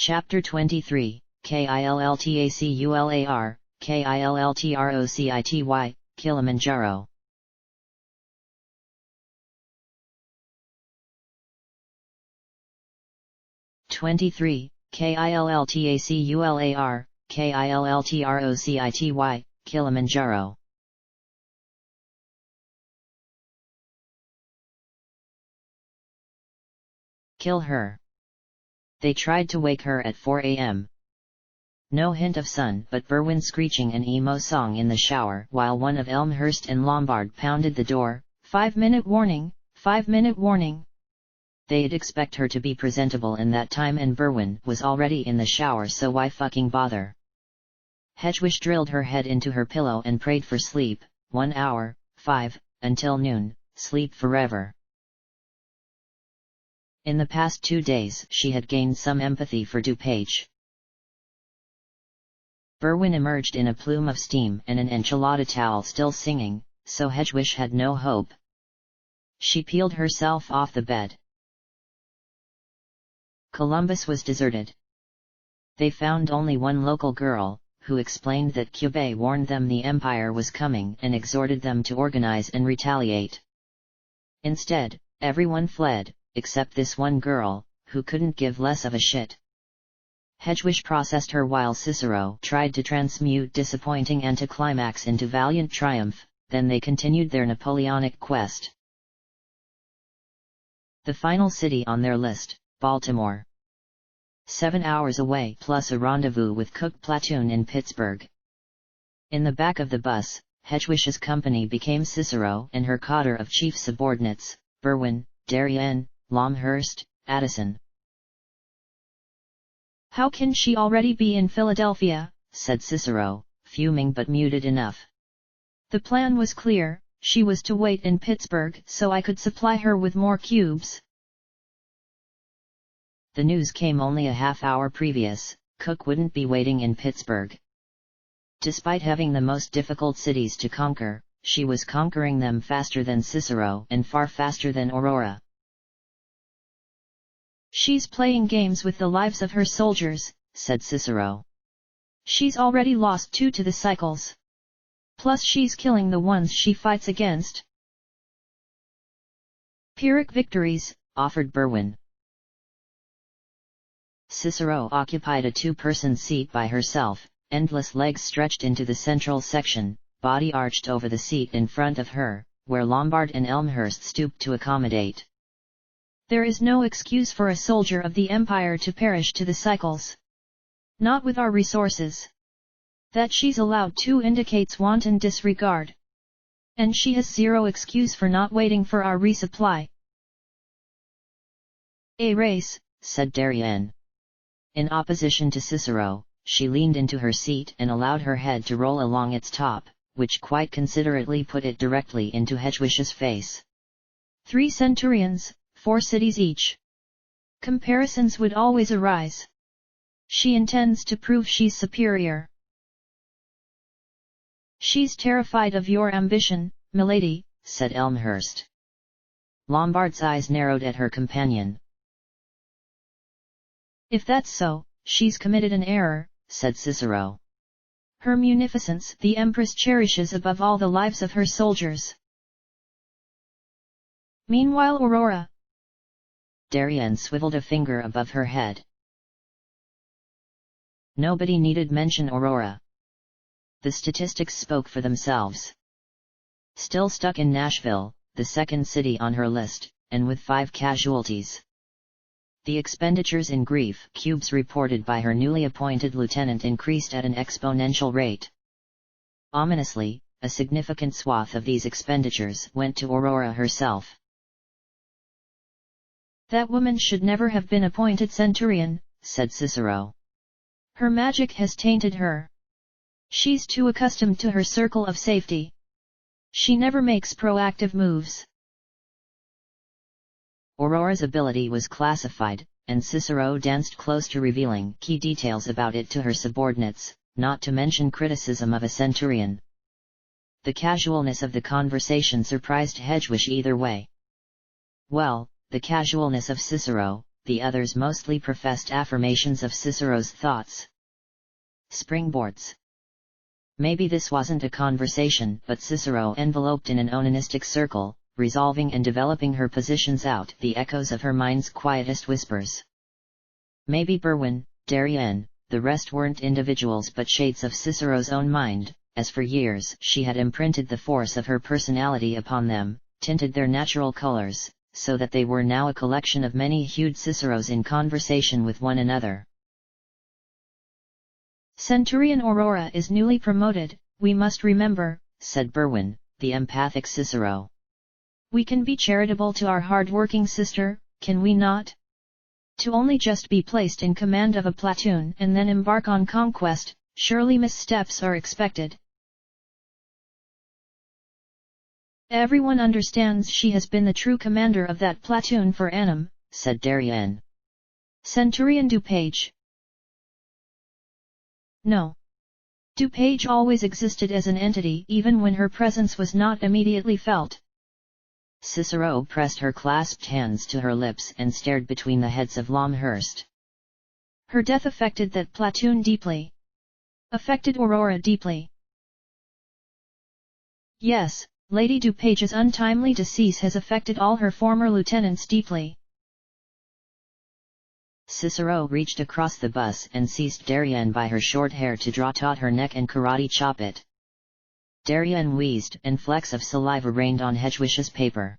Chapter 23, Killtacular, Killtrocity, Kilimanjaro. Killtacular, Killtrocity, Kilimanjaro. Kill her. They tried to wake her at 4 a.m. No hint of sun but Berwin screeching an emo song in the shower while one of Elmhurst and Lombard pounded the door. 5-minute warning, 5-minute warning. They'd expect her to be presentable in that time and Berwin was already in the shower, so why fucking bother? Hedgewish drilled her head into her pillow and prayed for sleep. 1 hour, 5, until noon, sleep forever. In the past 2 days she had gained some empathy for DuPage. Berwin emerged in a plume of steam and an enchilada towel, still singing, so Hedgewish had no hope. She peeled herself off the bed. Columbus was deserted. They found only one local girl, who explained that Cubay warned them the Empire was coming and exhorted them to organize and retaliate. Instead, everyone fled, except this one girl, who couldn't give less of a shit. Hedgewish processed her while Cicero tried to transmute disappointing anticlimax into valiant triumph, then they continued their Napoleonic quest. The final city on their list, Baltimore. 7 hours away plus a rendezvous with Cook platoon in Pittsburgh. In the back of the bus, Hedgewish's company became Cicero and her cadre of chief subordinates, Berwin, Darien, Lomhurst, Addison. "How can she already be in Philadelphia?" said Cicero, fuming but muted enough. "The plan was clear, she was to wait in Pittsburgh so I could supply her with more cubes." The news came only a half-hour previous. Cook wouldn't be waiting in Pittsburgh. Despite having the most difficult cities to conquer, she was conquering them faster than Cicero and far faster than Aurora. "She's playing games with the lives of her soldiers," said Cicero. "She's already lost 2 to the cycles. Plus she's killing the ones she fights against." "Pyrrhic victories," offered Berwin. Cicero occupied a 2-person seat by herself, endless legs stretched into the central section, body arched over the seat in front of her, where Lombard and Elmhurst stooped to accommodate. "There is no excuse for a soldier of the Empire to perish to the cycles. Not with our resources. That she's allowed to indicates wanton disregard. And she has zero excuse for not waiting for our resupply." "A race," said Darien. In opposition to Cicero, she leaned into her seat and allowed her head to roll along its top, which quite considerately put it directly into Hedgewish's face. 3 centurions, 4 cities each. Comparisons would always arise. She intends to prove she's superior. "She's terrified of your ambition, milady," said Elmhurst. Lombard's eyes narrowed at her companion. "If that's so, she's committed an error," said Cicero. "Her munificence the Empress cherishes above all the lives of her soldiers." "Meanwhile Aurora..." Darien swiveled a finger above her head. Nobody needed mention Aurora. The statistics spoke for themselves. Still stuck in Nashville, the second city on her list, and with 5 casualties. The expenditures in grief cubes reported by her newly appointed lieutenant increased at an exponential rate. Ominously, a significant swath of these expenditures went to Aurora herself. "That woman should never have been appointed centurion," said Cicero. "Her magic has tainted her. She's too accustomed to her circle of safety. She never makes proactive moves." Aurora's ability was classified, and Cicero danced close to revealing key details about it to her subordinates, not to mention criticism of a centurion. The casualness of the conversation surprised Hedgewish either way. Well, the casualness of Cicero, the others mostly professed affirmations of Cicero's thoughts. Springboards. Maybe this wasn't a conversation, but Cicero enveloped in an onanistic circle, resolving and developing her positions out the echoes of her mind's quietest whispers. Maybe Berwin, Darien, the rest weren't individuals but shades of Cicero's own mind, as for years she had imprinted the force of her personality upon them, tinted their natural colors, so that they were now a collection of many-hued Ciceros in conversation with one another. Centurion Aurora is newly promoted, we must remember, said Berwin, the empathic Cicero. We can be charitable to our hard-working sister, can we not? To only just be placed in command of a platoon and then embark on conquest, surely missteps are expected. Everyone understands she has been the true commander of that platoon for annum, said Darien. Centurion DuPage. No. DuPage always existed as an entity even when her presence was not immediately felt. Cicero pressed her clasped hands to her lips and stared between the heads of Longhurst. Her death affected that platoon deeply. Affected Aurora deeply. Yes, Lady DuPage's untimely decease has affected all her former lieutenants deeply. Cicero reached across the bus and seized Darien by her short hair to draw taut her neck and karate chop it. Darien wheezed and flecks of saliva rained on Hedwig's paper.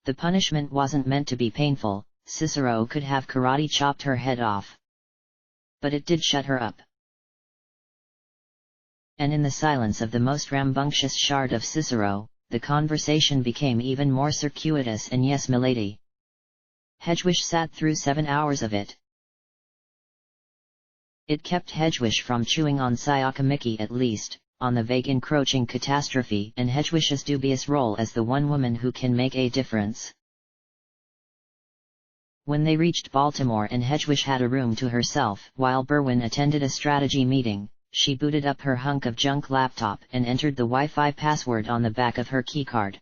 The punishment wasn't meant to be painful, Cicero could have karate chopped her head off. But it did shut her up. And in the silence of the most rambunctious shard of Cicero, the conversation became even more circuitous and yes milady. Hedwig sat through 7 hours of it. It kept Hedwig from chewing on Sayaka at least, on the vague encroaching catastrophe and Hedwig's dubious role as the one woman who can make a difference. When they reached Baltimore and Hedwig had a room to herself while Berwin attended a strategy meeting, she booted up her hunk of junk laptop and entered the Wi-Fi password on the back of her keycard.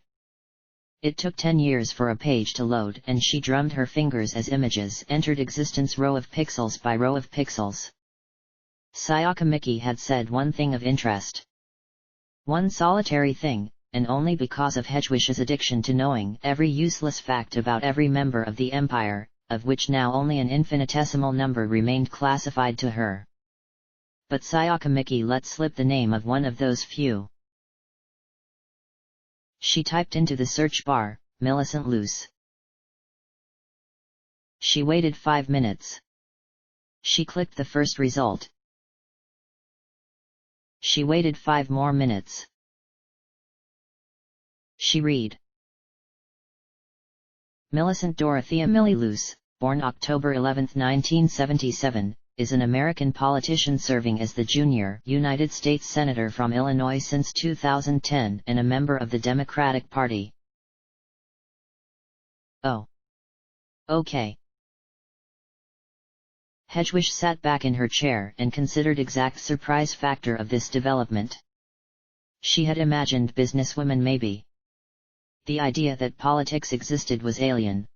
It took 10 years for a page to load and she drummed her fingers as images entered existence row of pixels by row of pixels. Sayaka had said one thing of interest. One solitary thing, and only because of Hedwig's addiction to knowing every useless fact about every member of the Empire, of which now only an infinitesimal number remained classified to her. But Sayaka let slip the name of one of those few. She typed into the search bar, Millicent Luce. She waited 5 minutes. She clicked the first result. She waited 5 more minutes. She read. Millicent Dorothea Millie Luce, born October 11, 1977, is an American politician serving as the junior United States Senator from Illinois since 2010 and a member of the Democratic Party. Oh. Okay. Hedwig sat back in her chair and considered exact surprise factor of this development. She had imagined businesswomen maybe. The idea that politics existed was alien.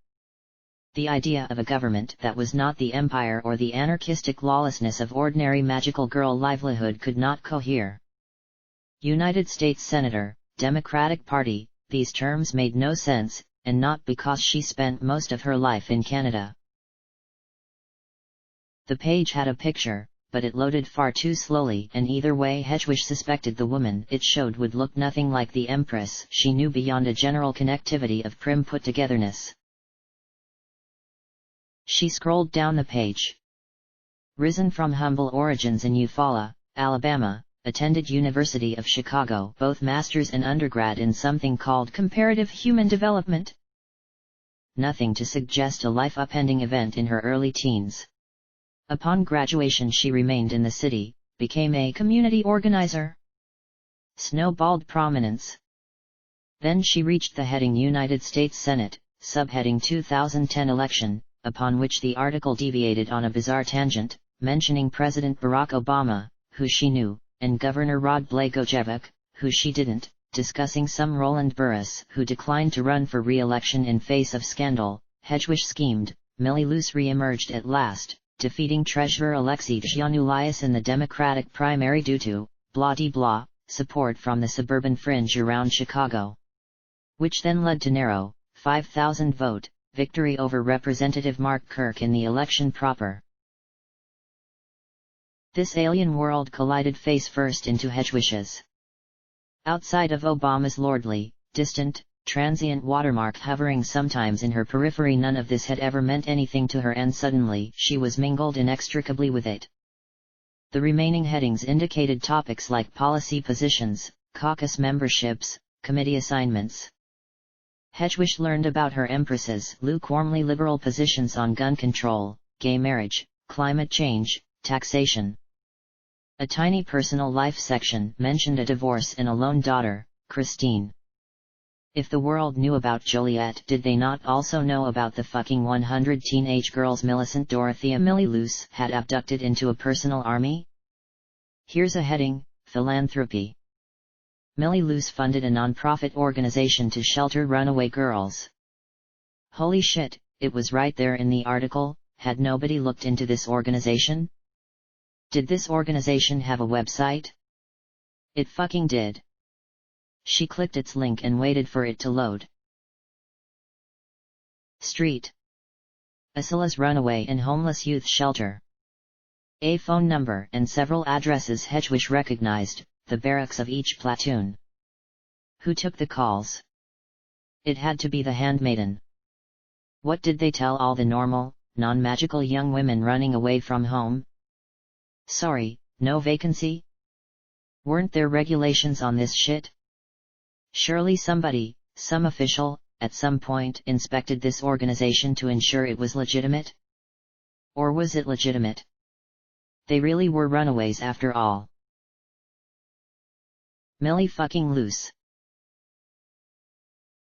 The idea of a government that was not the empire or the anarchistic lawlessness of ordinary magical girl livelihood could not cohere. United States Senator, Democratic Party, these terms made no sense, and not because she spent most of her life in Canada. The page had a picture, but it loaded far too slowly and either way Hedwig suspected the woman it showed would look nothing like the Empress she knew beyond a general connectivity of prim put-togetherness. She scrolled down the page. Risen from humble origins in Eufaula, Alabama, attended University of Chicago, both master's and undergrad in something called comparative human development. Nothing to suggest a life-upending event in her early teens. Upon graduation she remained in the city, became a community organizer. Snowballed prominence. Then she reached the heading United States Senate, subheading 2010 election, upon which the article deviated on a bizarre tangent, mentioning President Barack Obama, who she knew, and Governor Rod Blagojevich, who she didn't, discussing some Roland Burris who declined to run for re-election in face of scandal. Hedwig schemed, Millie Luce re-emerged at last, defeating Treasurer Alexei Giannoulias in the Democratic primary due to, blah-de-blah, support from the suburban fringe around Chicago. Which then led to narrow, 5,000 vote, victory over Representative Mark Kirk in the election proper. This alien world collided face first into Hedwig's. Outside of Obama's lordly, distant, transient watermark hovering sometimes in her periphery, none of this had ever meant anything to her, and suddenly she was mingled inextricably with it. The remaining headings indicated topics like policy positions, caucus memberships, committee assignments. Hedwig learned about her empress's lukewarmly liberal positions on gun control, gay marriage, climate change, taxation. A tiny personal life section mentioned a divorce and a lone daughter, Christine. If the world knew about Joliet, did they not also know about the fucking 100 teenage girls Millicent Dorothea Millie Luce had abducted into a personal army? Here's a heading: Philanthropy. Millie Luce funded a non-profit organization to shelter runaway girls. Holy shit, it was right there in the article. Had nobody looked into this organization? Did this organization have a website? It fucking did. She clicked its link and waited for it to load. Street. Asila's Runaway and Homeless Youth Shelter. A phone number and several addresses Hedwig recognized, the barracks of each platoon. Who took the calls? It had to be the handmaiden. What did they tell all the normal, non-magical young women running away from home? Sorry, no vacancy? Weren't there regulations on this shit? Surely somebody, some official, at some point inspected this organization to ensure it was legitimate? Or was it legitimate? They really were runaways after all. Millie fucking Luce.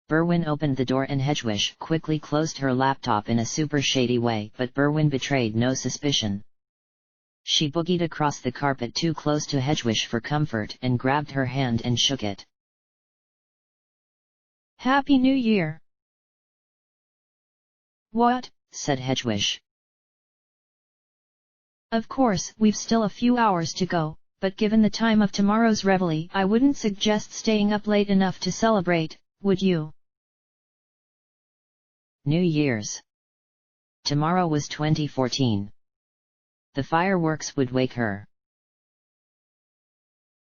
Berwin opened the door and Hedwig quickly closed her laptop in a super shady way, but Berwin betrayed no suspicion. She boogied across the carpet too close to Hedwig for comfort and grabbed her hand and shook it. Happy New Year! What? Said Hedwig. Of course, we've still a few hours to go, but given the time of tomorrow's reveille, I wouldn't suggest staying up late enough to celebrate, would you? New Year's. Tomorrow was 2014. The fireworks would wake her.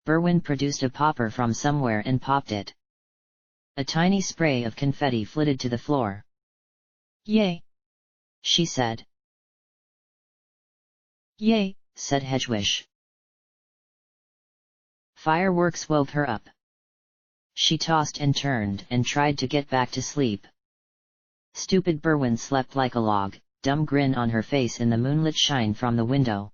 Berwin produced a popper from somewhere and popped it. A tiny spray of confetti flitted to the floor. Yay! She said. Yay! Said Hedwig. Fireworks woke her up. She tossed and turned and tried to get back to sleep. Stupid Berwin slept like a log, dumb grin on her face in the moonlit shine from the window.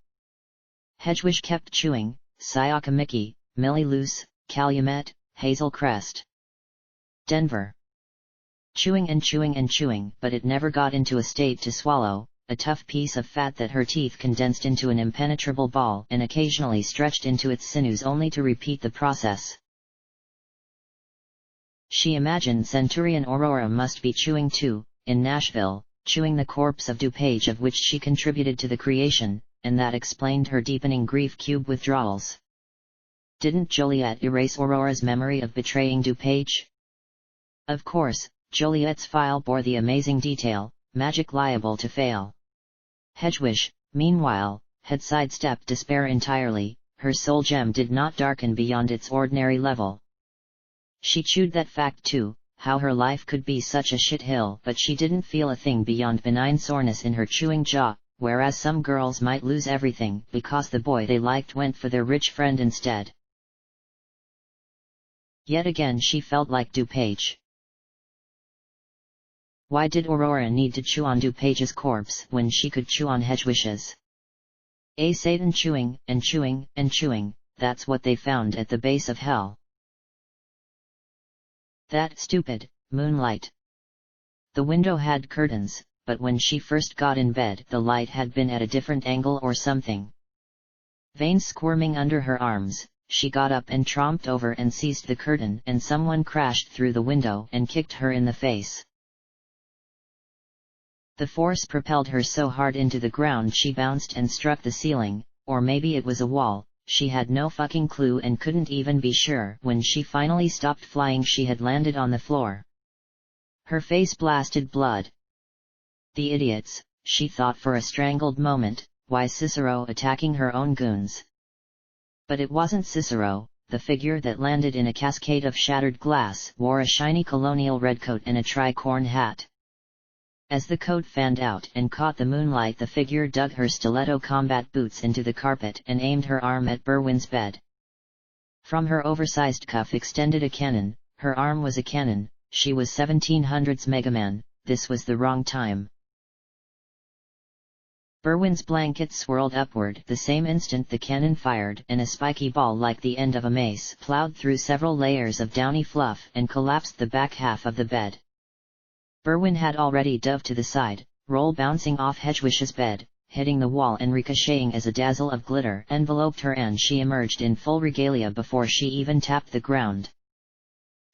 Hedwig kept chewing, Sayaka Mickey, Millie Luce, Calumet, Hazel Crest. Denver. Chewing and chewing and chewing, but it never got into a state to swallow, a tough piece of fat that her teeth condensed into an impenetrable ball and occasionally stretched into its sinews only to repeat the process. She imagined Centurion Aurora must be chewing too, in Nashville, chewing the corpse of DuPage of which she contributed to the creation, and that explained her deepening grief cube withdrawals. Didn't Joliet erase Aurora's memory of betraying DuPage? Of course, Joliet's file bore the amazing detail, magic liable to fail. Hedwig, meanwhile, had sidestepped despair entirely, her soul gem did not darken beyond its ordinary level. She chewed that fact too, how her life could be such a shithill, but she didn't feel a thing beyond benign soreness in her chewing jaw, whereas some girls might lose everything because the boy they liked went for their rich friend instead. Yet again she felt like DuPage. Why did Aurora need to chew on DuPage's corpse when she could chew on Hedwig's? Satan chewing, and chewing, and chewing, that's what they found at the base of hell. That stupid moonlight. The window had curtains, but when she first got in bed the light had been at a different angle or something. Veins squirming under her arms, she got up and tromped over and seized the curtain, and someone crashed through the window and kicked her in the face. The force propelled her so hard into the ground she bounced and struck the ceiling, or maybe it was a wall, she had no fucking clue and couldn't even be sure. When she finally stopped flying, she had landed on the floor. Her face blasted blood. The idiots, she thought for a strangled moment, why Cicero attacking her own goons? But it wasn't Cicero. The figure that landed in a cascade of shattered glass wore a shiny colonial redcoat and a tricorn hat. As the coat fanned out and caught the moonlight, the figure dug her stiletto combat boots into the carpet and aimed her arm at Berwin's bed. From her oversized cuff extended a cannon. Her arm was a cannon. She was 1700s Megaman. This was the wrong time. Berwin's blanket swirled upward the same instant the cannon fired, and a spiky ball like the end of a mace plowed through several layers of downy fluff and collapsed the back half of the bed. Berwin had already dove to the side, roll bouncing off Hedwig's bed, hitting the wall and ricocheting as a dazzle of glitter enveloped her, and she emerged in full regalia before she even tapped the ground.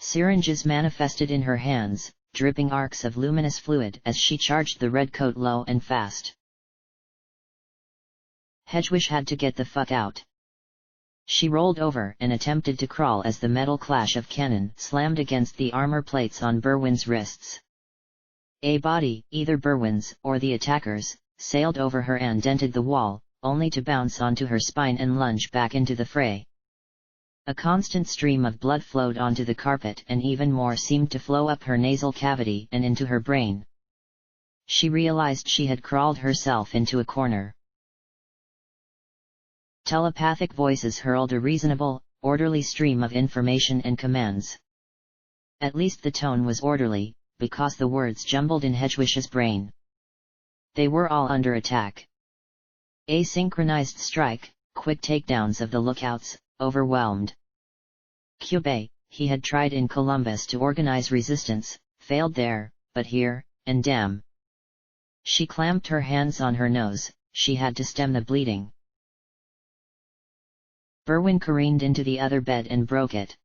Syringes manifested in her hands, dripping arcs of luminous fluid as she charged the red coat low and fast. Hedwig had to get the fuck out. She rolled over and attempted to crawl as the metal clash of cannon slammed against the armor plates on Berwin's wrists. A body, either Berwin's or the attacker's, sailed over her and dented the wall, only to bounce onto her spine and lunge back into the fray. A constant stream of blood flowed onto the carpet, and even more seemed to flow up her nasal cavity and into her brain. She realized she had crawled herself into a corner. Telepathic voices hurled a reasonable, orderly stream of information and commands. At least the tone was orderly, because the words jumbled in Hedwig's brain. They were all under attack. Asynchronized strike, quick takedowns of the lookouts, overwhelmed. Cube, he had tried in Columbus to organize resistance, failed there, but here, and damn. She clamped her hands on her nose, she had to stem the bleeding. Berwin careened into the other bed and broke it.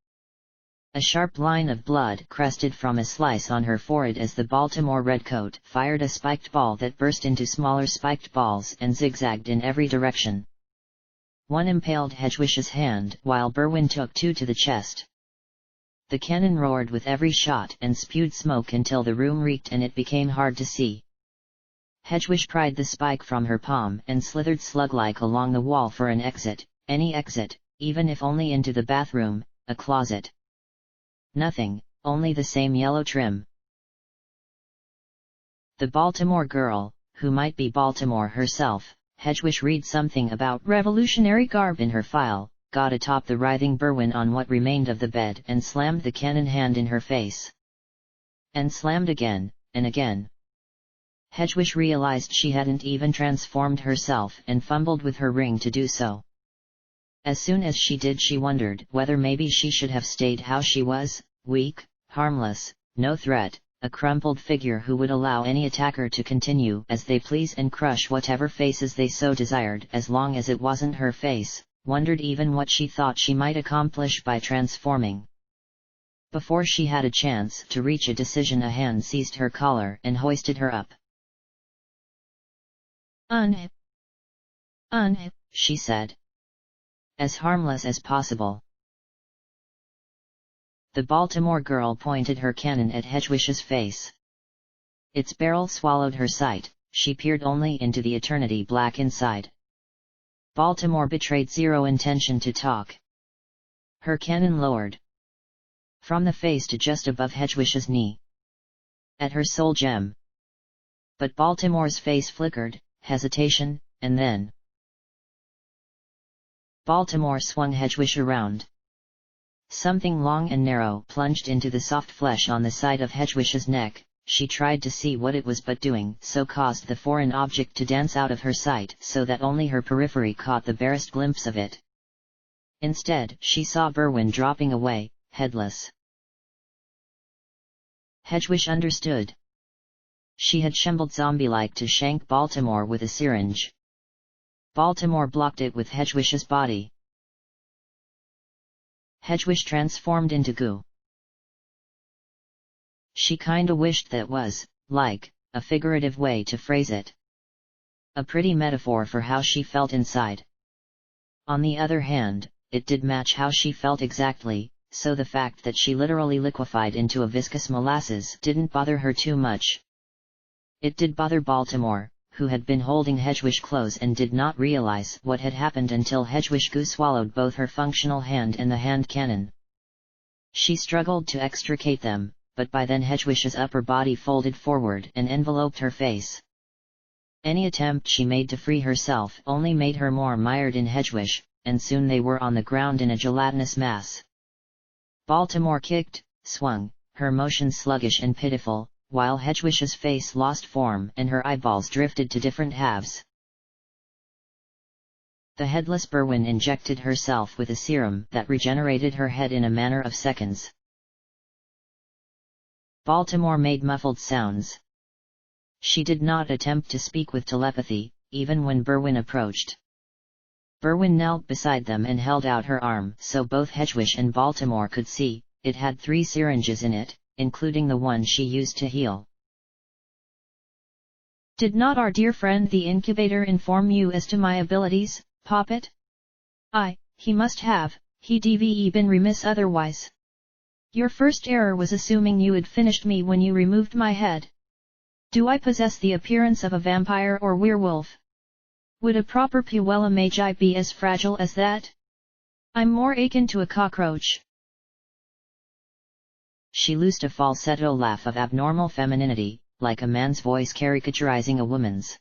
A sharp line of blood crested from a slice on her forehead as the Baltimore Redcoat fired a spiked ball that burst into smaller spiked balls and zigzagged in every direction. One impaled Hedwig's hand while Berwin took two to the chest. The cannon roared with every shot and spewed smoke until the room reeked and it became hard to see. Hedwig pried the spike from her palm and slithered slug-like along the wall for an exit, any exit, even if only into the bathroom, a closet. Nothing, only the same yellow trim. The Baltimore girl, who might be Baltimore herself, Hedwig read something about revolutionary garb in her file, got atop the writhing Berwin on what remained of the bed and slammed the cannon hand in her face. And slammed again, and again. Hedwig realized she hadn't even transformed herself and fumbled with her ring to do so. As soon as she did, she wondered whether maybe she should have stayed how she was, weak, harmless, no threat, a crumpled figure who would allow any attacker to continue as they please and crush whatever faces they so desired as long as it wasn't her face, wondered even what she thought she might accomplish by transforming. Before she had a chance to reach a decision, a hand seized her collar and hoisted her up. Unhip, she said. As harmless as possible. The Baltimore girl pointed her cannon at Hedwig's face. Its barrel swallowed her sight, she peered only into the eternity black inside. Baltimore betrayed zero intention to talk. Her cannon lowered. From the face to just above Hedwig's knee. At her soul gem. But Baltimore's face flickered, hesitation, and then Baltimore swung Hedwig around. Something long and narrow plunged into the soft flesh on the side of Hedwig's neck. She tried to see what it was, but doing so caused the foreign object to dance out of her sight so that only her periphery caught the barest glimpse of it. Instead, she saw Berwin dropping away, headless. Hedwig understood. She had shambled zombie-like to shank Baltimore with a syringe. Baltimore blocked it with Hedwig's body. Hedwig transformed into goo. She kinda wished that was, like, a figurative way to phrase it. A pretty metaphor for how she felt inside. On the other hand, it did match how she felt exactly, so the fact that she literally liquefied into a viscous molasses didn't bother her too much. It did bother Baltimore, who had been holding Hedwig close and did not realize what had happened until Hedwig swallowed both her functional hand and the hand cannon. She struggled to extricate them, but by then Hedwig's upper body folded forward and enveloped her face. Any attempt she made to free herself only made her more mired in Hedwig, and soon they were on the ground in a gelatinous mass. Baltimore kicked, swung, her motion sluggish and pitiful, while Hedwig's face lost form and her eyeballs drifted to different halves. The headless Berwin injected herself with a serum that regenerated her head in a matter of seconds. Baltimore made muffled sounds. She did not attempt to speak with telepathy, even when Berwin approached. Berwin knelt beside them and held out her arm so both Hedwig and Baltimore could see. It had 3 syringes in it, including the one she used to heal. Did not our dear friend the incubator inform you as to my abilities, Poppet? He must have, he been remiss otherwise. Your first error was assuming you had finished me when you removed my head. Do I possess the appearance of a vampire or werewolf? Would a proper Puella Magi be as fragile as that? I'm more akin to a cockroach. She loosed a falsetto laugh of abnormal femininity, like a man's voice caricaturizing a woman's.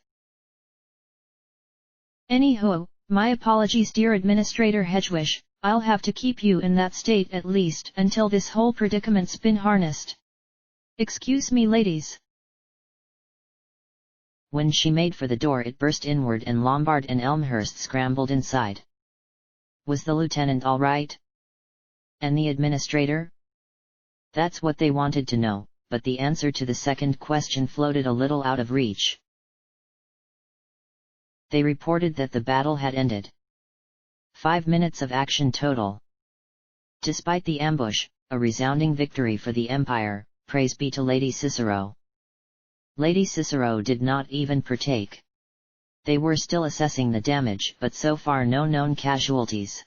Anywho, my apologies dear Administrator Hedwig, I'll have to keep you in that state at least until this whole predicament's been harnessed. Excuse me ladies. When she made for the door it burst inward and Lombard and Elmhurst scrambled inside. Was the lieutenant all right? And the administrator? That's what they wanted to know, but the answer to the second question floated a little out of reach. They reported that the battle had ended. 5 minutes of action total. Despite the ambush, a resounding victory for the Empire, praise be to Lady Cicero. Lady Cicero did not even partake. They were still assessing the damage but so far no known casualties.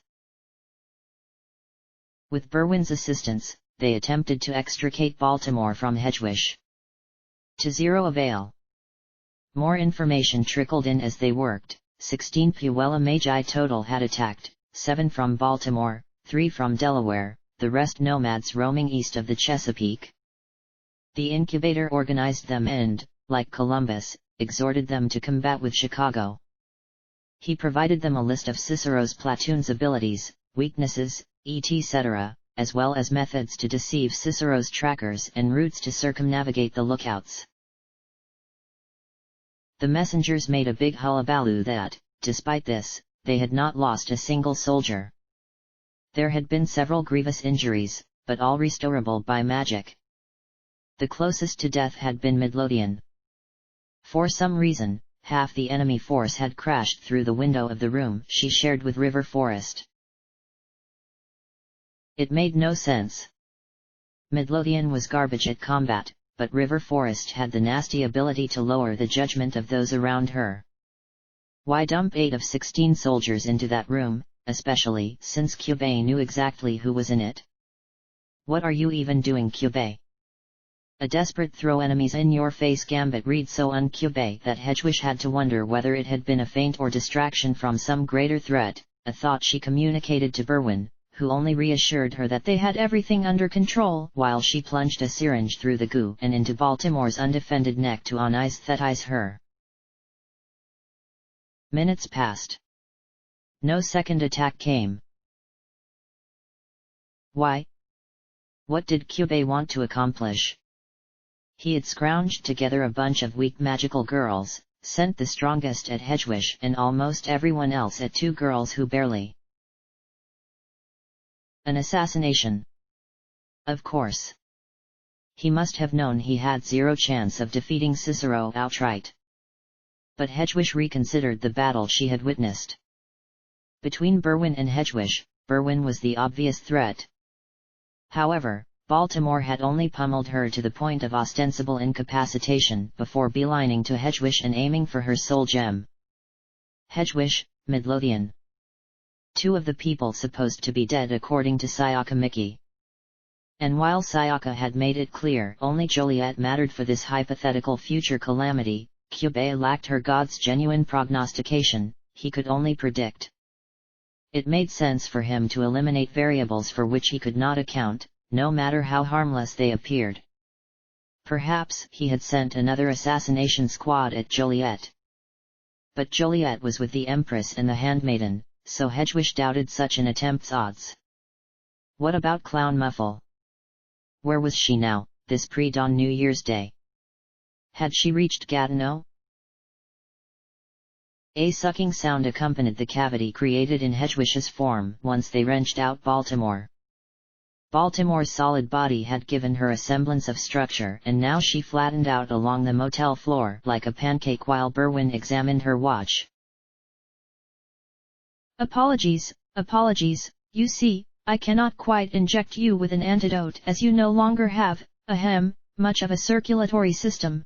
With Berwin's assistance, they attempted to extricate Baltimore from Hedwig. To zero avail. More information trickled in as they worked. 16 Puella Magi total had attacked, 7 from Baltimore, 3 from Delaware, the rest nomads roaming east of the Chesapeake. The incubator organized them and, like Columbus, exhorted them to combat with Chicago. He provided them a list of Cicero's platoon's abilities, weaknesses, etc., as well as methods to deceive Cicero's trackers and routes to circumnavigate the lookouts. The messengers made a big hullabaloo that, despite this, they had not lost a single soldier. There had been several grievous injuries, but all restorable by magic. The closest to death had been Midlothian. For some reason, half the enemy force had crashed through the window of the room she shared with River Forest. It made no sense. Midlothian was garbage at combat, but River Forest had the nasty ability to lower the judgment of those around her. Why dump 8 of 16 soldiers into that room, especially since Cube knew exactly who was in it? What are you even doing, Cube? A desperate throw enemies in your face gambit read so un-Cube that Hedwig had to wonder whether it had been a feint or distraction from some greater threat, a thought she communicated to Berwin, who only reassured her that they had everything under control while she plunged a syringe through the goo and into Baltimore's undefended neck to anesthetize her. Minutes passed. No second attack came. Why? What did Cube want to accomplish? He had scrounged together a bunch of weak magical girls, sent the strongest at Hedwig and almost everyone else at 2 girls who barely. An assassination. Of course. He must have known he had 0 chance of defeating Cicero outright. But Hedwig reconsidered the battle she had witnessed. Between Berwin and Hedwig, Berwin was the obvious threat. However, Baltimore had only pummeled her to the point of ostensible incapacitation before beelining to Hedgewish and aiming for her soul gem. Hedgewish, Midlothian. Two of the people supposed to be dead according to Sayaka Miki. And while Sayaka had made it clear only Joliet mattered for this hypothetical future calamity, Kyubei lacked her god's genuine prognostication, he could only predict. It made sense for him to eliminate variables for which he could not account, no matter how harmless they appeared. Perhaps he had sent another assassination squad at Joliet. But Joliet was with the Empress and the Handmaiden, so Hedgewish doubted such an attempt's odds. What about Clown Muffle? Where was she now, this pre-dawn New Year's Day? Had she reached Gatineau? A sucking sound accompanied the cavity created in Hedgewish's form once they wrenched out Baltimore. Baltimore's solid body had given her a semblance of structure, and now she flattened out along the motel floor like a pancake while Berwin examined her watch. Apologies, you see, I cannot quite inject you with an antidote as you no longer have, much of a circulatory system.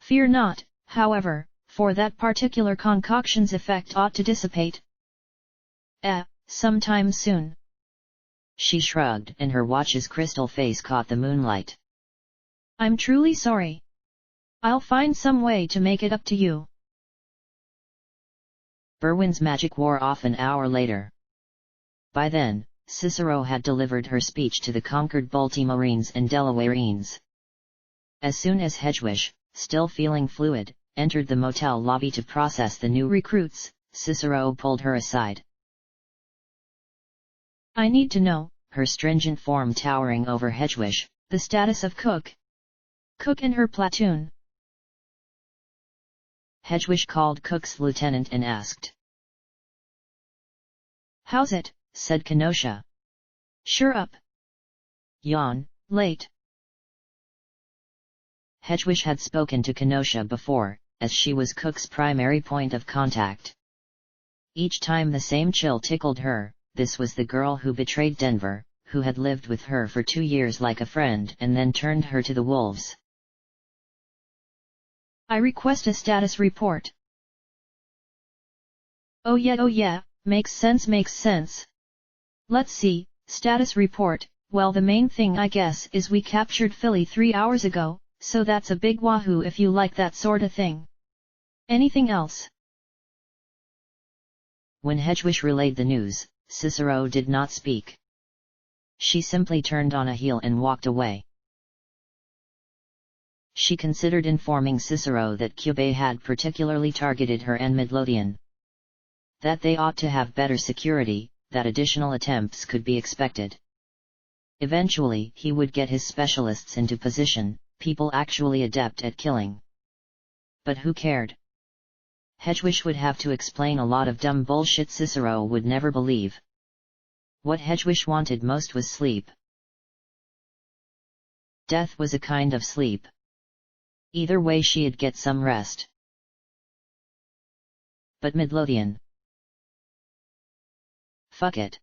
Fear not, however, for that particular concoction's effect ought to dissipate sometime soon. She shrugged, and her watch's crystal face caught the moonlight. I'm truly sorry. I'll find some way to make it up to you. Berwin's magic wore off an hour later. By then, Cicero had delivered her speech to the conquered Baltimoreans and Delawareans. As soon as Hedgewish, still feeling fluid, entered the motel lobby to process the new recruits, Cicero pulled her aside. I need to know, her stringent form towering over Hedgewish, the status of Cook and her platoon. Hedgewish called Cook's lieutenant and asked. How's it? Said Kenosha. Sure up. Yawn. Late. Hedgewish had spoken to Kenosha before, as she was Cook's primary point of contact. Each time the same chill tickled her. This was the girl who betrayed Denver, who had lived with her for 2 years like a friend and then turned her to the wolves. I request a status report. Oh yeah, makes sense. Let's see, status report. Well, the main thing I guess is we captured Philly 3 hours ago, so that's a big wahoo if you like that sorta thing. Anything else? When Hedgewish relayed the news, Cicero did not speak. She simply turned on a heel and walked away. She considered informing Cicero that Kyubei had particularly targeted her and Midlothian. That they ought to have better security, that additional attempts could be expected. Eventually he would get his specialists into position, people actually adept at killing. But who cared? Hedgewish would have to explain a lot of dumb bullshit Cicero would never believe. What Hedgewish wanted most was sleep. Death was a kind of sleep. Either way she'd get some rest. But Midlothian? Fuck it.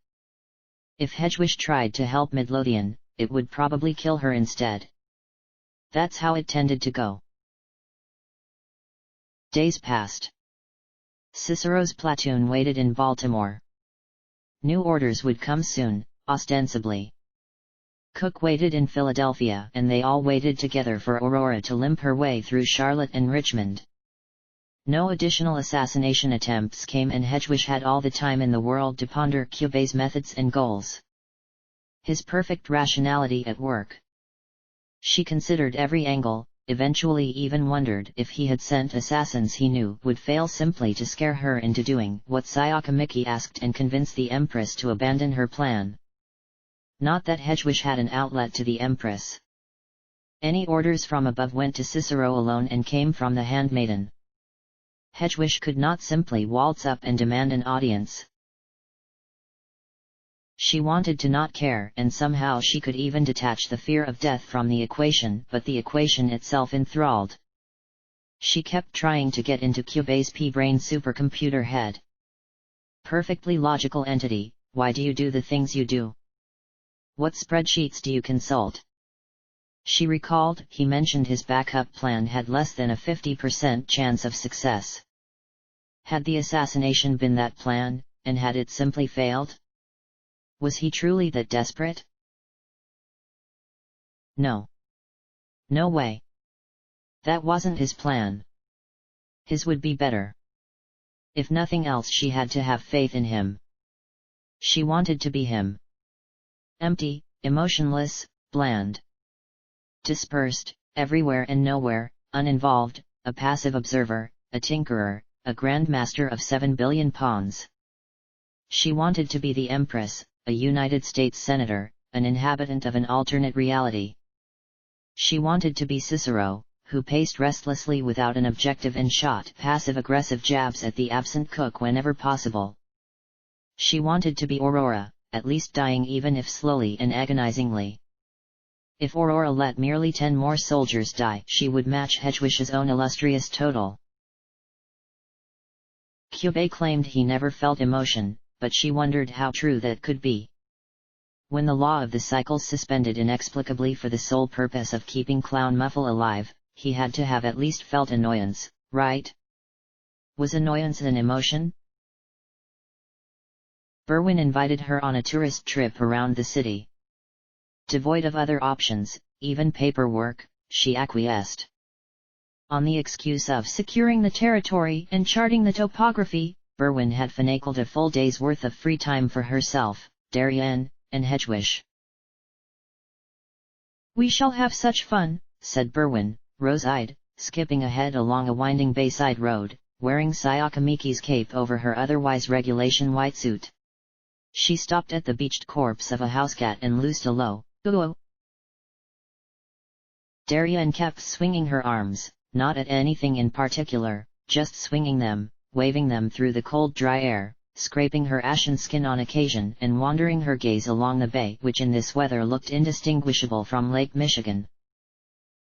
If Hedgewish tried to help Midlothian, it would probably kill her instead. That's how it tended to go. Days passed. Cicero's platoon waited in Baltimore. New orders would come soon, ostensibly. Cook waited in Philadelphia and they all waited together for Aurora to limp her way through Charlotte and Richmond. No additional assassination attempts came and Hedgewish had all the time in the world to ponder Kyubei's methods and goals. His perfect rationality at work. She considered every angle, eventually even wondered if he had sent assassins he knew would fail simply to scare her into doing what Sayaka Miki asked and convince the Empress to abandon her plan. Not that Hedgewish had an outlet to the Empress. Any orders from above went to Cicero alone and came from the handmaiden. Hedgewish could not simply waltz up and demand an audience. She wanted to not care, and somehow she could even detach the fear of death from the equation, but the equation itself enthralled. She kept trying to get into Kyubei's P-brain supercomputer head. Perfectly logical entity, why do you do the things you do? What spreadsheets do you consult? She recalled he mentioned his backup plan had less than a 50% chance of success. Had the assassination been that plan, and had it simply failed? Was he truly that desperate? No. No way. That wasn't his plan. His would be better. If nothing else, she had to have faith in him. She wanted to be him. Empty, emotionless, bland. Dispersed, everywhere and nowhere, uninvolved, a passive observer, a tinkerer, a grandmaster of 7 billion pawns. She wanted to be the Empress, a United States Senator, an inhabitant of an alternate reality. She wanted to be Cicero, who paced restlessly without an objective and shot passive-aggressive jabs at the absent cook whenever possible. She wanted to be Aurora, at least dying even if slowly and agonizingly. If Aurora let merely 10 more soldiers die, she would match Hedwig's own illustrious total. Cube claimed he never felt emotion, but she wondered how true that could be. When the law of the cycle suspended inexplicably for the sole purpose of keeping Clown Muffle alive, he had to have at least felt annoyance, right? Was annoyance an emotion? Berwin invited her on a tourist trip around the city. Devoid of other options, even paperwork, she acquiesced. On the excuse of securing the territory and charting the topography, Berwin had finagled a full day's worth of free time for herself, Darien, and Hedwig. "We shall have such fun," said Berwin, rose-eyed, skipping ahead along a winding bayside road, wearing Sayaka Miki's cape over her otherwise regulation white suit. She stopped at the beached corpse of a housecat and loosed a low, "Ooh." Darien kept swinging her arms, not at anything in particular, just swinging them, waving them through the cold dry air, scraping her ashen skin on occasion and wandering her gaze along the bay, which in this weather looked indistinguishable from Lake Michigan.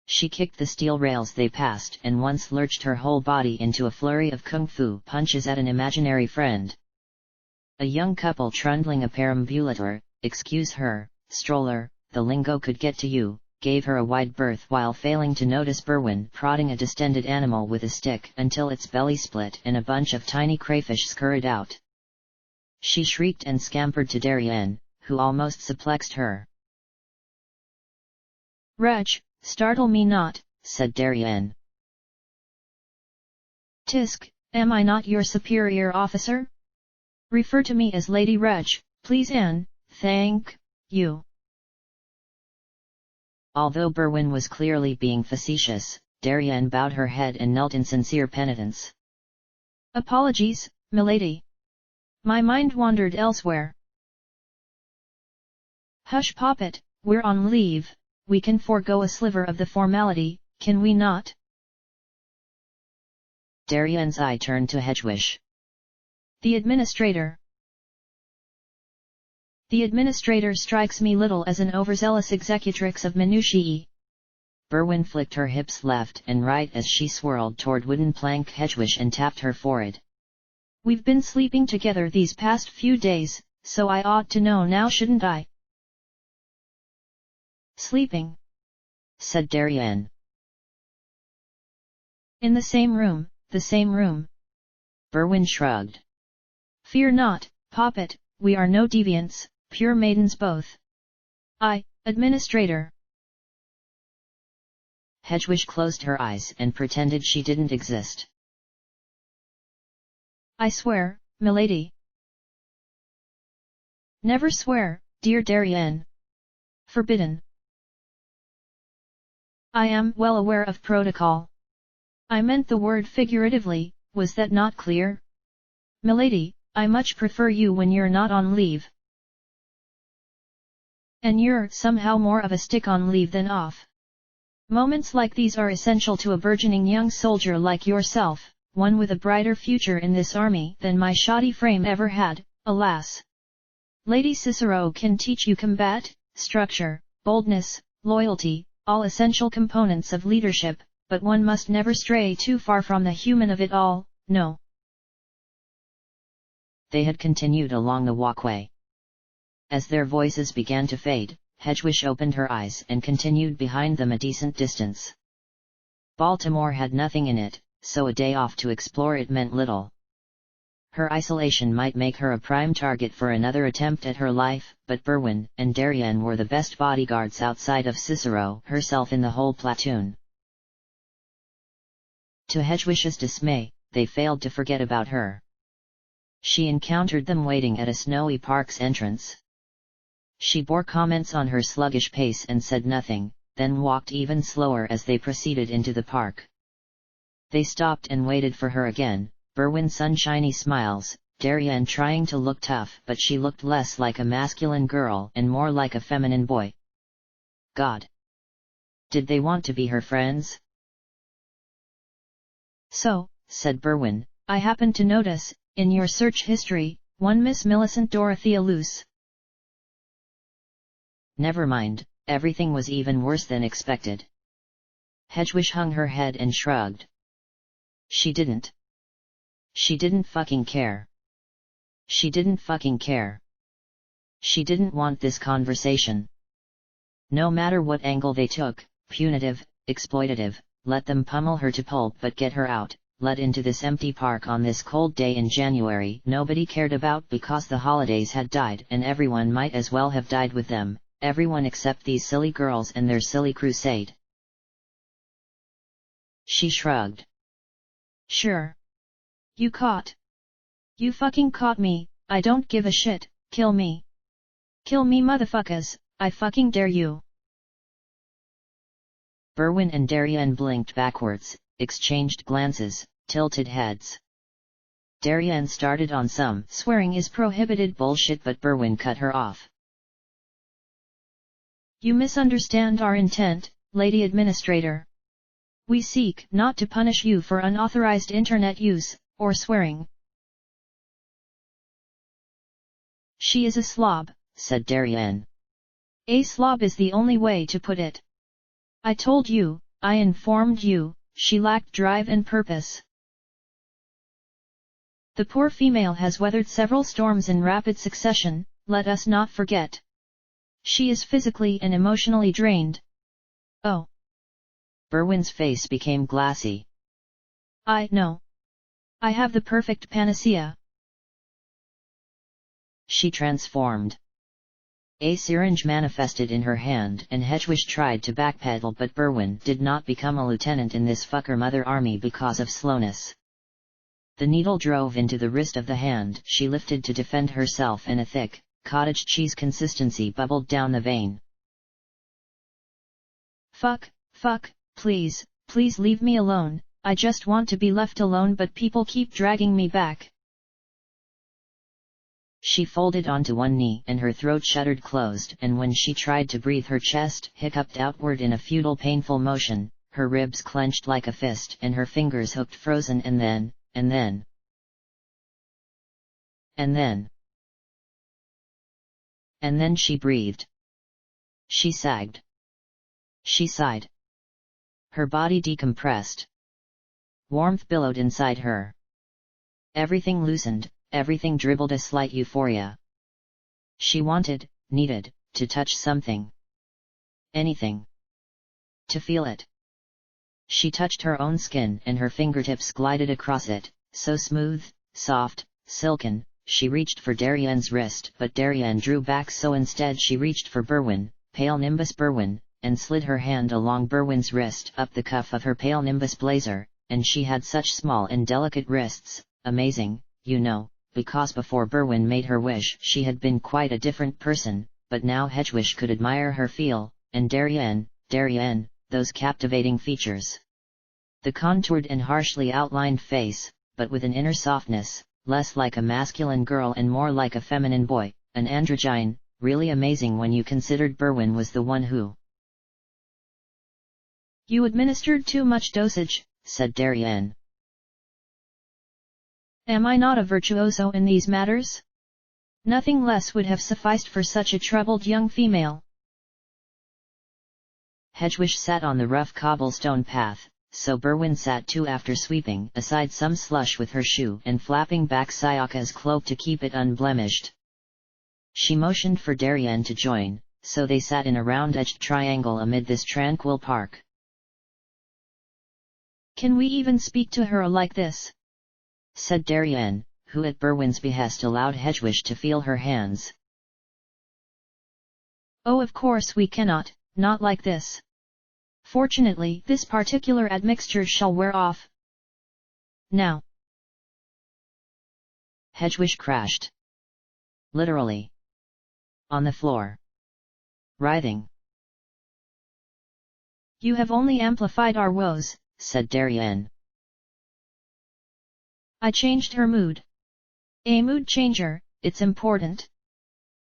She kicked the steel rails they passed and once lurched her whole body into a flurry of kung fu punches at an imaginary friend. A young couple trundling a perambulator, excuse her, stroller, the lingo could get to you, gave her a wide berth while failing to notice Berwin prodding a distended animal with a stick until its belly split and a bunch of tiny crayfish scurried out. She shrieked and scampered to Darien, who almost suplexed her. "Reg, startle me not," said Darien. "Tisk, am I not your superior officer? Refer to me as Lady Reg, please and, thank you." Although Berwin was clearly being facetious, Darien bowed her head and knelt in sincere penitence. "Apologies, milady. My mind wandered elsewhere." "Hush Poppet, we're on leave, we can forego a sliver of the formality, can we not?" Darien's eye turned to Hedwig. "The administrator. The administrator strikes me little as an overzealous executrix of minutiae." Berwin flicked her hips left and right as she swirled toward wooden plank Hedwig and tapped her forehead. "We've been sleeping together these past few days, so I ought to know now, shouldn't I?" "Sleeping," said Darien. "In the same room, the same room." Berwin shrugged. "Fear not, Poppet, we are no deviants, pure maidens both. Administrator." Hedwig closed her eyes and pretended she didn't exist. "I swear, milady." "Never swear, dear Darien. Forbidden." "I am well aware of protocol. I meant the word figuratively, was that not clear? Milady, I much prefer you when you're not on leave. And you're somehow more of a stick on leave than off. Moments like these are essential to a burgeoning young soldier like yourself, one with a brighter future in this army than my shoddy frame ever had, alas. Lady Cicero can teach you combat, structure, boldness, loyalty, all essential components of leadership, but one must never stray too far from the human of it all, no." They had continued along the walkway. As their voices began to fade, Hedwig opened her eyes and continued behind them a decent distance. Baltimore had nothing in it, so a day off to explore it meant little. Her isolation might make her a prime target for another attempt at her life, but Berwin and Darien were the best bodyguards outside of Cicero herself in the whole platoon. To Hedwig's dismay, they failed to forget about her. She encountered them waiting at a snowy park's entrance. She bore comments on her sluggish pace and said nothing, then walked even slower as they proceeded into the park. They stopped and waited for her again, Berwin sunshiny smiles, Darien trying to look tough but she looked less like a masculine girl and more like a feminine boy. God! Did they want to be her friends? So, said Berwin, I happened to notice, in your search history, one Miss Millicent Dorothea Luce. Never mind, everything was even worse than expected. Hedwig hung her head and shrugged. She didn't fucking care. She didn't fucking care. She didn't want this conversation. No matter what angle they took, punitive, exploitative, let them pummel her to pulp but get her out, let into this empty park on this cold day in January nobody cared about because the holidays had died and everyone might as well have died with them, everyone except these silly girls and their silly crusade. She shrugged. Sure. You fucking caught me, I don't give a shit, kill me. Kill me motherfuckers, I fucking dare you. Berwin and Darien blinked backwards, exchanged glances, tilted heads. Darien started on some swearing is prohibited bullshit but Berwin cut her off. You misunderstand our intent, Lady Administrator. We seek not to punish you for unauthorized internet use, or swearing. She is a slob, said Darien. A slob is the only way to put it. I told you, I informed you, she lacked drive and purpose. The poor female has weathered several storms in rapid succession, let us not forget. She is physically and emotionally drained. Oh. Berwin's face became glassy. I know. I have the perfect panacea. She transformed. A syringe manifested in her hand and Hedwig tried to backpedal but Berwin did not become a lieutenant in this fucker mother army because of slowness. The needle drove into the wrist of the hand she lifted to defend herself and a thick, cottage cheese consistency bubbled down the vein. Fuck, please leave me alone, I just want to be left alone but people keep dragging me back. She folded onto one knee and her throat shuddered closed and when she tried to breathe her chest hiccuped outward in a futile painful motion, her ribs clenched like a fist and her fingers hooked frozen and then she breathed. She sagged. She sighed. Her body decompressed. Warmth billowed inside her. Everything loosened. Everything dribbled a slight euphoria. She needed, to touch something. Anything. To feel it. She touched her own skin and her fingertips glided across it, so smooth, soft, silken. She reached for Darien's wrist but Darien drew back so instead she reached for Berwin, pale Nimbus Berwin, and slid her hand along Berwin's wrist up the cuff of her pale Nimbus blazer, and she had such small and delicate wrists, amazing, you know. Because before Berwin made her wish she had been quite a different person, but now Hedwig could admire her feel, and Darien, those captivating features. The contoured and harshly outlined face, but with an inner softness, less like a masculine girl and more like a feminine boy, an androgyne, really amazing when you considered Berwin was the one who. You administered too much dosage, said Darien. Am I not a virtuoso in these matters? Nothing less would have sufficed for such a troubled young female. Hedwig sat on the rough cobblestone path, so Berwin sat too after sweeping aside some slush with her shoe and flapping back Sayaka's cloak to keep it unblemished. She motioned for Darien to join, so they sat in a round-edged triangle amid this tranquil park. "Can we even speak to her like this?" said Darien, who at Berwin's behest allowed Hedgewish to feel her hands. "Oh, of course we cannot, not like this. Fortunately, this particular admixture shall wear off now." Hedgewish crashed. Literally. On the floor. Writhing. "You have only amplified our woes," said Darien. "I changed her mood. A mood changer, it's important.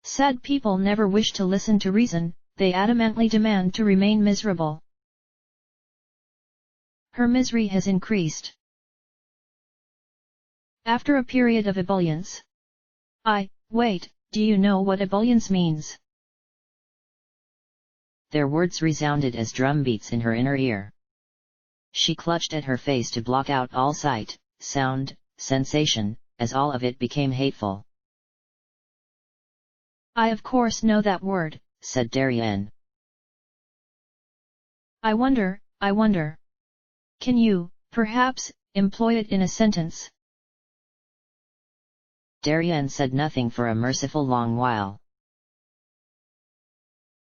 Sad people never wish to listen to reason, they adamantly demand to remain miserable. Her misery has increased. After a period of ebullience. Wait, do you know what ebullience means?" Their words resounded as drum beats in her inner ear. She clutched at her face to block out all sight, sound, sensation, as all of it became hateful. "I of course know that word," said Darien. I wonder. Can you, perhaps, employ it in a sentence?" Darien said nothing for a merciful long while.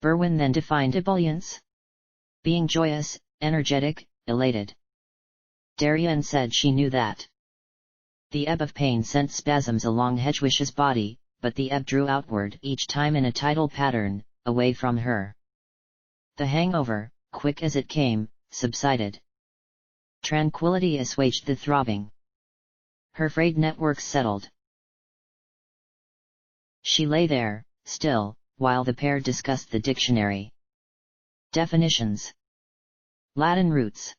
Berwin then defined ebullience. Being joyous, energetic, elated. Darien said she knew that. The ebb of pain sent spasms along Hedgewish's body, but the ebb drew outward each time in a tidal pattern, away from her. The hangover, quick as it came, subsided. Tranquility assuaged the throbbing. Her frayed networks settled. She lay there, still, while the pair discussed the dictionary. Definitions. Latin roots.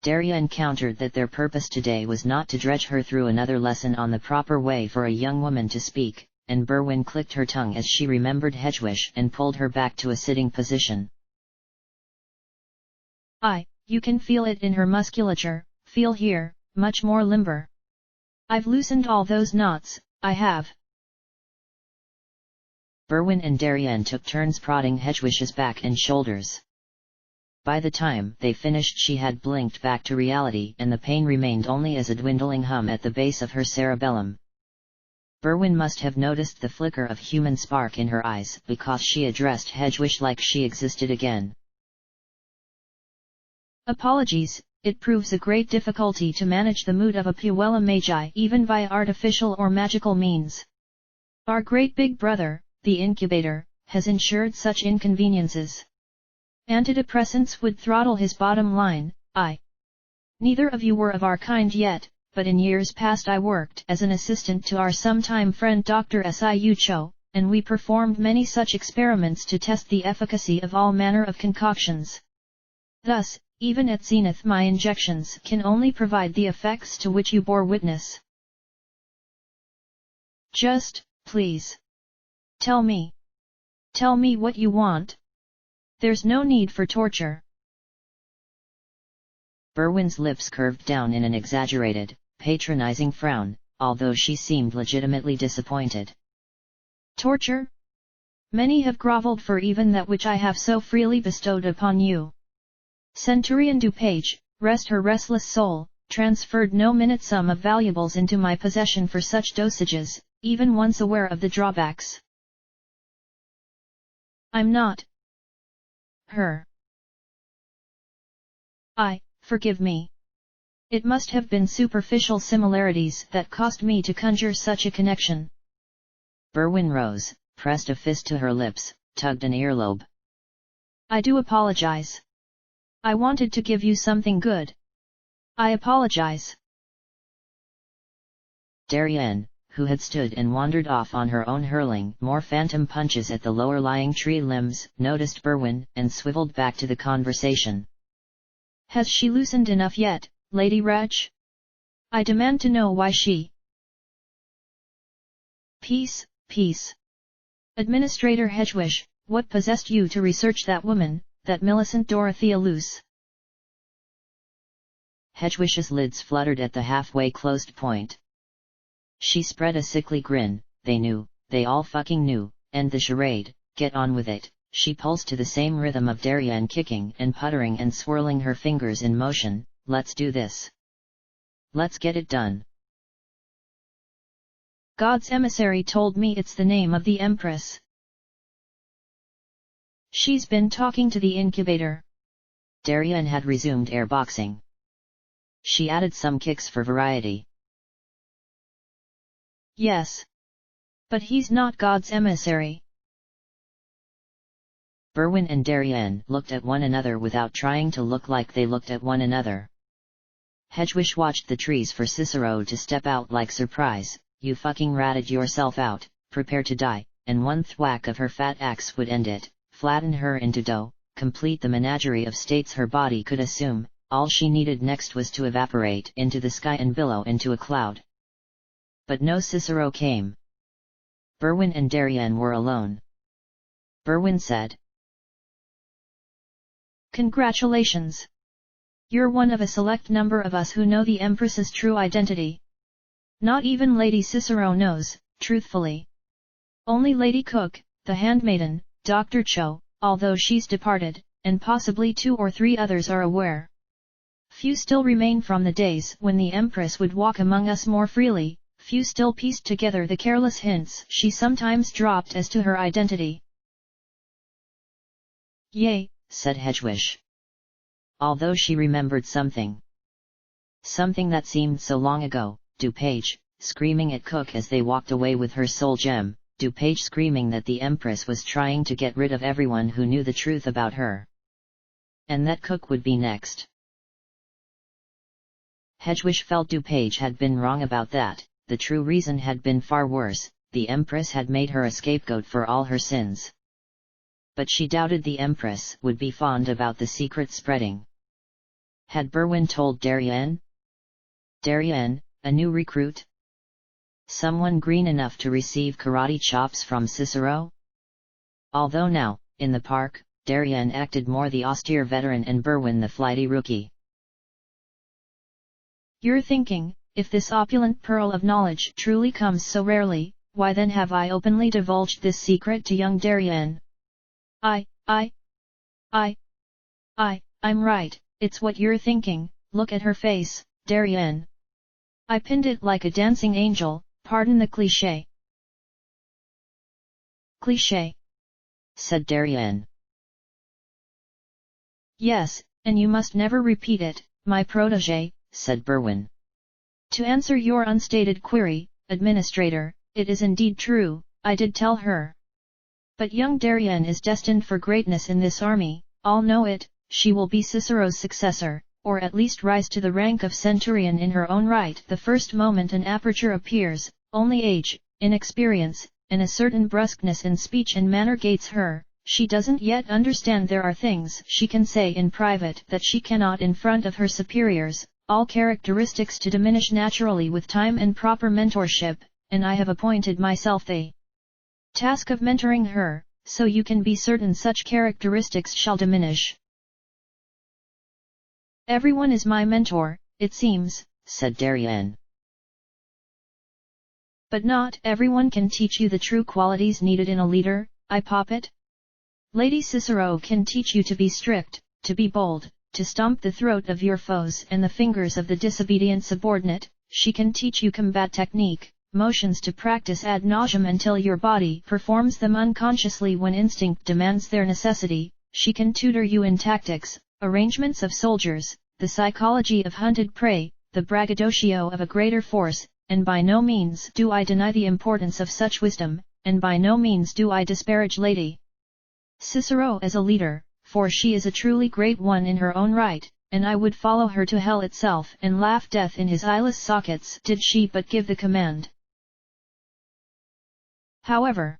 Darien countered that their purpose today was not to dredge her through another lesson on the proper way for a young woman to speak, and Berwin clicked her tongue as she remembered Hedgewish and pulled her back to a sitting position. You can feel it in her musculature, feel here, much more limber. I've loosened all those knots, I have." Berwin and Darien took turns prodding Hedgewish's back and shoulders. By the time they finished she had blinked back to reality and the pain remained only as a dwindling hum at the base of her cerebellum. Berwin must have noticed the flicker of human spark in her eyes because she addressed Hedgewish like she existed again. "Apologies, it proves a great difficulty to manage the mood of a puella magi even via artificial or magical means. Our great big brother, the incubator, has ensured such inconveniences. Antidepressants would throttle his bottom line. Neither of you were of our kind yet, but in years past I worked as an assistant to our sometime friend Dr. Siu Cho, and we performed many such experiments to test the efficacy of all manner of concoctions. Thus, even at zenith my injections can only provide the effects to which you bore witness. Just, please. Tell me what you want. There's no need for torture." Berwin's lips curved down in an exaggerated, patronizing frown, although she seemed legitimately disappointed. "Torture? Many have groveled for even that which I have so freely bestowed upon you. Centurion DuPage, rest her restless soul, transferred no minute sum of valuables into my possession for such dosages, even once aware of the drawbacks. I'm not her. Forgive me. It must have been superficial similarities that caused me to conjure such a connection." Berwin rose, pressed a fist to her lips, tugged an earlobe. "I do apologize. I wanted to give you something good. I apologize." Darien, who had stood and wandered off on her own hurling more phantom punches at the lower-lying tree limbs, noticed Berwin and swiveled back to the conversation. "Has she loosened enough yet, Lady Ratch? I demand to know why she—" Peace. Administrator Hedgewish, what possessed you to research that woman, that Millicent Dorothea Luce?" Hedgewish's lids fluttered at the halfway closed point. She spread a sickly grin. They knew, they all fucking knew, end the charade, get on with it, she pulsed to the same rhythm of Darien kicking and puttering and swirling her fingers in motion. Let's do this. Let's get it done. God's emissary told me it's the name of the Empress. She's been talking to the incubator. Darien had resumed airboxing. She added some kicks for variety. Yes. But he's not God's emissary. Berwin and Darien looked at one another without trying to look like they looked at one another. Hedgewish watched the trees for Cicero to step out like surprise. You fucking ratted yourself out, prepare to die, and one thwack of her fat axe would end it, flatten her into dough, complete the menagerie of states her body could assume. All she needed next was to evaporate into the sky and billow into a cloud. But no Cicero came. Berwin and Darien were alone. Berwin said, "Congratulations! You're one of a select number of us who know the Empress's true identity. Not even Lady Cicero knows, truthfully. Only Lady Cook, the handmaiden, Dr. Cho, although she's departed, and possibly 2 or 3 others are aware. Few still remain from the days when the Empress would walk among us more freely, few still pieced together the careless hints she sometimes dropped as to her identity." "Yay," said Hedgewish. Although she remembered something. Something that seemed so long ago, DuPage, screaming at Cook as they walked away with her soul gem, DuPage screaming that the Empress was trying to get rid of everyone who knew the truth about her. And that Cook would be next. Hedgewish felt DuPage had been wrong about that. The true reason had been far worse. The Empress had made her a scapegoat for all her sins. But she doubted the Empress would be fond about the secret spreading. Had Berwin told Darien? Darien, a new recruit? Someone green enough to receive karate chops from Cicero? Although now, in the park, Darien acted more the austere veteran and Berwin the flighty rookie. "You're thinking, if this opulent pearl of knowledge truly comes so rarely, why then have I openly divulged this secret to young Darien? I'm right, it's what you're thinking. Look at her face, Darien. I pinned it like a dancing angel, pardon the cliché." "Cliché?" said Darien. "Yes, and you must never repeat it, my protégé," said Berwin. "To answer your unstated query, Administrator, it is indeed true, I did tell her. But young Darien is destined for greatness in this army, all know it. She will be Cicero's successor, or at least rise to the rank of centurion in her own right the first moment an aperture appears. Only age, inexperience, and a certain brusqueness in speech and manner gates her. She doesn't yet understand there are things she can say in private that she cannot in front of her superiors, all characteristics to diminish naturally with time and proper mentorship, and I have appointed myself the task of mentoring her, so you can be certain such characteristics shall diminish." "Everyone is my mentor, it seems," said Darien. "But not everyone can teach you the true qualities needed in a leader, I poppet. Lady Cicero can teach you to be strict, to be bold, to stomp the throat of your foes and the fingers of the disobedient subordinate. She can teach you combat technique, motions to practice ad nauseam until your body performs them unconsciously when instinct demands their necessity. She can tutor you in tactics, arrangements of soldiers, the psychology of hunted prey, the braggadocio of a greater force, and by no means do I deny the importance of such wisdom, and by no means do I disparage Lady Cicero as a leader, for she is a truly great one in her own right, and I would follow her to hell itself and laugh death in his eyeless sockets did she but give the command. However,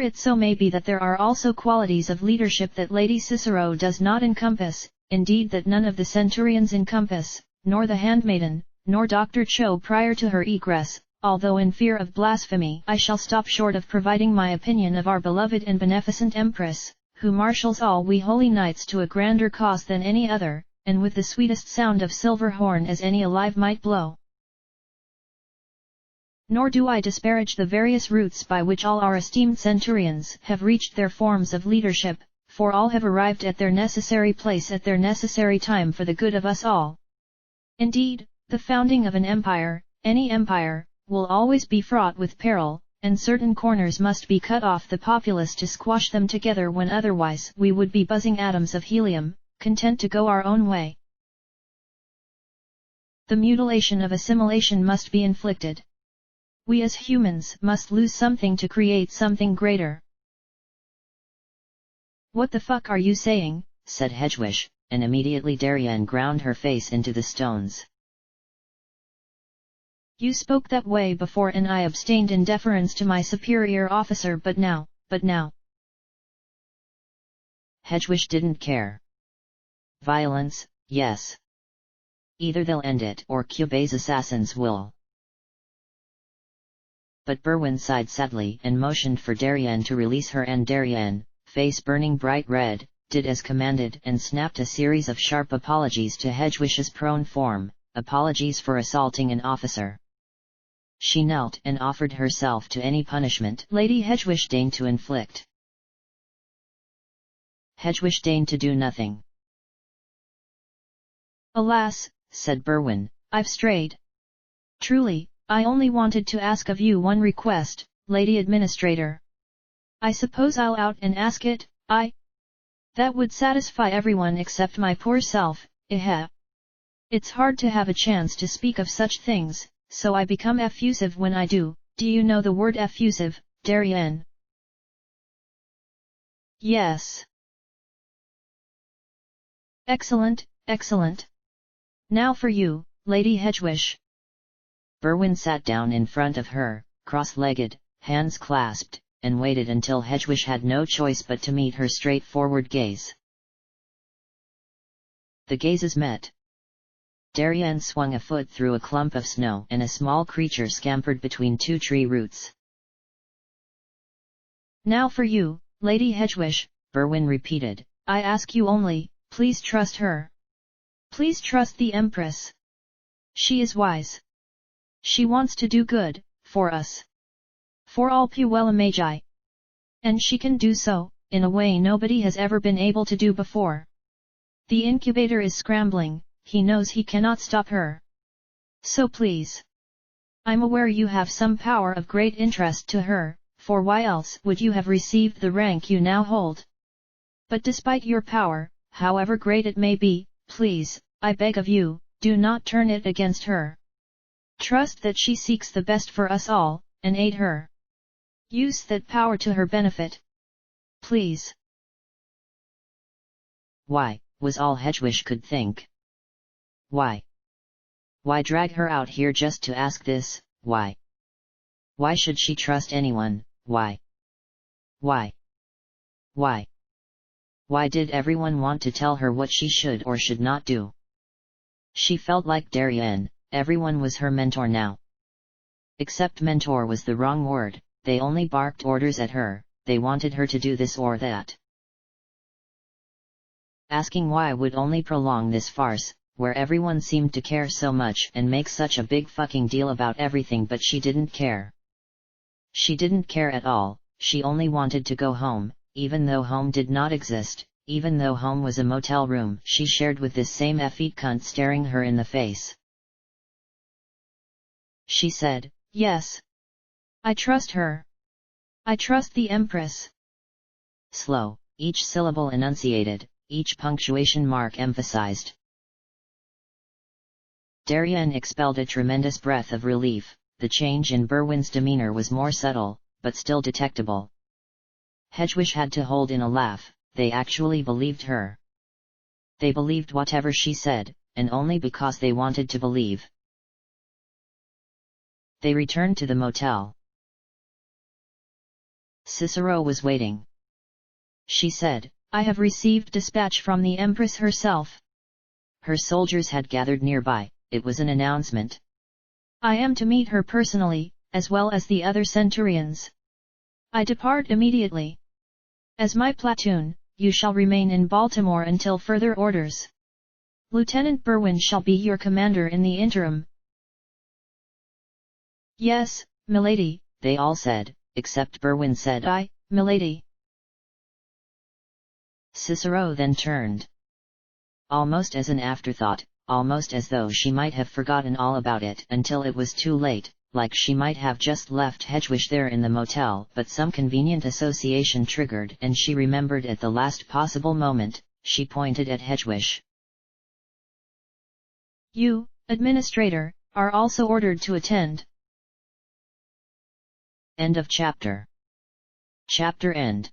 it so may be that there are also qualities of leadership that Lady Cicero does not encompass, indeed that none of the centurions encompass, nor the handmaiden, nor Dr. Cho prior to her egress, although in fear of blasphemy I shall stop short of providing my opinion of our beloved and beneficent Empress, who marshals all we holy knights to a grander cause than any other, and with the sweetest sound of silver horn as any alive might blow. Nor do I disparage the various routes by which all our esteemed centurions have reached their forms of leadership, for all have arrived at their necessary place at their necessary time for the good of us all. Indeed, the founding of an empire, any empire, will always be fraught with peril, and certain corners must be cut off the populace to squash them together when otherwise we would be buzzing atoms of helium, content to go our own way. The mutilation of assimilation must be inflicted. We as humans must lose something to create something greater. What the fuck are you saying? Said Hedgewish, and immediately Darien ground her face into the stones. You spoke that way before and I abstained in deference to my superior officer, but now. Hedgewish didn't care. Violence, yes. Either they'll end it or Cuba's assassins will. But Berwin sighed sadly and motioned for Darien to release her, and Darien, face burning bright red, did as commanded and snapped a series of sharp apologies to Hedgewish's prone form, apologies for assaulting an officer. She knelt and offered herself to any punishment Lady Hedgewish deigned to inflict. Hedgewish deigned to do nothing. Alas, said Berwin, I've strayed. Truly, I only wanted to ask of you one request, Lady Administrator. I suppose I'll out and ask it, That would satisfy everyone except my poor self, It's hard to have a chance to speak of such things, so I become effusive when I do. Do you know the word effusive, Darien? Yes. Excellent, excellent. Now for you, Lady Hedgewish. Berwin sat down in front of her, cross-legged, hands clasped, and waited until Hedgewish had no choice but to meet her straightforward gaze. The gazes met. Darien swung a foot through a clump of snow and a small creature scampered between two tree roots. Now for you, Lady Hedgewish, Berwin repeated. I ask you only, please trust her. Please trust the Empress. She is wise. She wants to do good, for us. For all Puella Magi. And she can do so, in a way nobody has ever been able to do before. The incubator is scrambling, he knows he cannot stop her. So please. I'm aware you have some power of great interest to her, for why else would you have received the rank you now hold? But despite your power, however great it may be, please, I beg of you, do not turn it against her. Trust that she seeks the best for us all, and aid her. Use that power to her benefit. Please. Why, was all Hedgewish could think. Why? Why drag her out here just to ask this, why? Why should she trust anyone, why? Why? Why? Why did everyone want to tell her what she should or should not do? She felt like Darien, everyone was her mentor now. Except mentor was the wrong word, they only barked orders at her, they wanted her to do this or that. Asking why would only prolong this farce, where everyone seemed to care so much and make such a big fucking deal about everything, but she didn't care. She didn't care at all, she only wanted to go home, even though home did not exist, even though home was a motel room she shared with this same effete cunt staring her in the face. She said, yes. I trust her. I trust the Empress. Slow, each syllable enunciated, each punctuation mark emphasized. Darien expelled a tremendous breath of relief, the change in Berwin's demeanor was more subtle, but still detectable. Hedgewish had to hold in a laugh, they actually believed her. They believed whatever she said, and only because they wanted to believe. They returned to the motel. Cicero was waiting. She said, I have received dispatch from the Empress herself. Her soldiers had gathered nearby, it was an announcement. I am to meet her personally, as well as the other centurions. I depart immediately. As my platoon, you shall remain in Baltimore until further orders. Lieutenant Berwin shall be your commander in the interim. Yes, milady, they all said, except Berwin said, "I, milady." Cicero then turned. Almost as an afterthought, almost as though she might have forgotten all about it until it was too late, like she might have just left Hedgewish there in the motel, but some convenient association triggered and she remembered at the last possible moment. She pointed at Hedgewish. "You, administrator, are also ordered to attend." End of chapter. Chapter end.